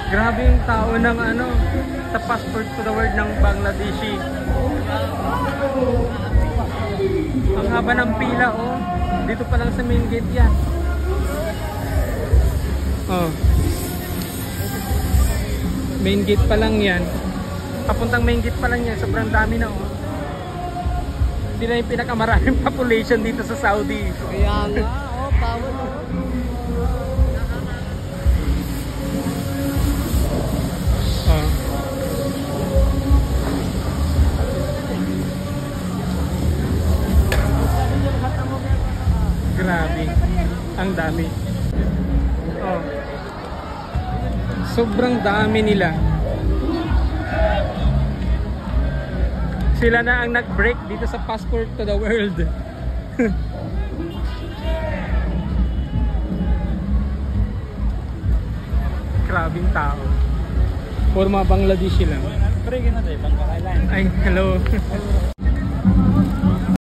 Grabe yung tao ng ano, sa passport to the world ng Bangladeshi. Ang haba ng pila, oh. Dito pa lang sa main gate yan. Oh. Main gate pa lang yan. Papuntang main gate pa lang yan. Sobrang dami na, oh. Hindi na yung pinakamaraming population dito sa Saudi. Kaya nga, oh, power. Oh. Grabe. Ang dami. Oh. Sobrang dami nila. Sila na ang nag-break dito sa passport to the world. Grabing tao. Puro mga Bangladeshi lang. Ay, hello.